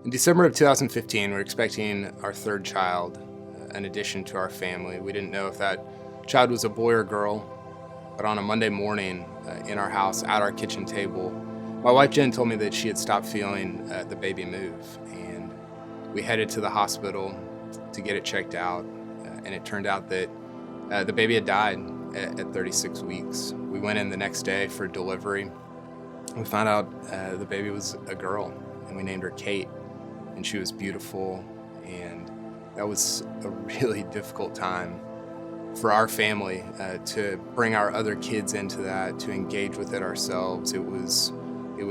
In December of 2015, we were expecting our third child, an addition to our family. We didn't know if that child was a boy or girl, but on a Monday morning in our house, at our kitchen table, my wife Jen told me that she had stopped feeling the baby move, and we headed to the hospital to get it checked out, and it turned out that the baby had died at 36 weeks. We went in the next day for delivery. We found out the baby was a girl, and we named her Kate. And she was beautiful, and that was a really difficult time for our family to bring our other kids into that, to engage with it ourselves. It was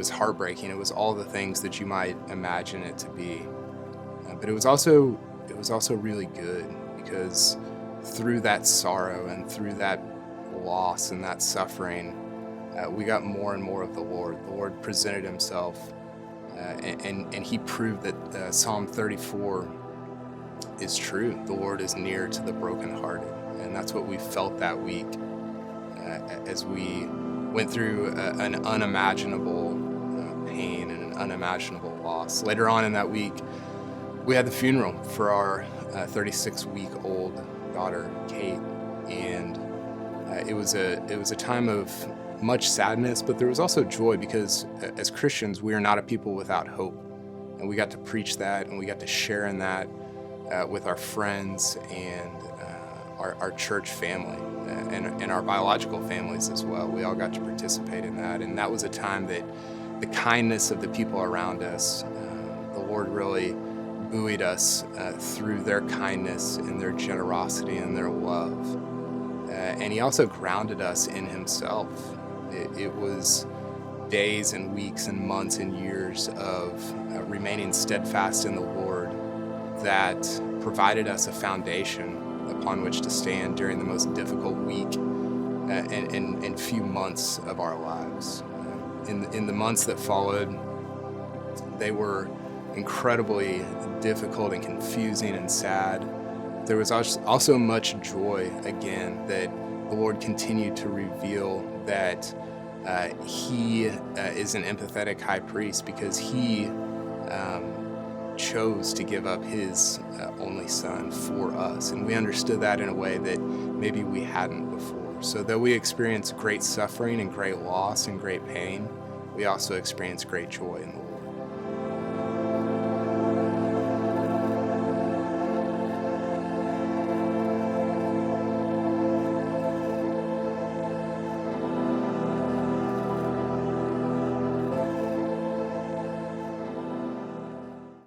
heartbreaking. It was all the things that you might imagine it to be, but it was also really good, because through that sorrow and through that loss and that suffering, we got more and more of the Lord. The Lord presented Himself. And he proved that Psalm 34 is true. The Lord is near to the brokenhearted. And that's what we felt that week as we went through an unimaginable pain and an unimaginable loss. Later on in that week, we had the funeral for our 36-week-old daughter, Kate. And it was a time of much sadness, but there was also joy, because as Christians, we are not a people without hope. And we got to preach that, and we got to share in that with our friends and our church family and our biological families as well. We all got to participate in that. And that was a time that the kindness of the people around us, the Lord really buoyed us through their kindness and their generosity and their love. And He also grounded us in Himself. It was days and weeks and months and years of remaining steadfast in the Lord that provided us a foundation upon which to stand during the most difficult week and few months of our lives. In the months that followed, they were incredibly difficult and confusing and sad. There was also much joy, again, that the Lord continued to reveal that He is an empathetic high priest, because He chose to give up His only Son for us. And we understood that in a way that maybe we hadn't before. So though we experienced great suffering and great loss and great pain, we also experienced great joy in the Lord.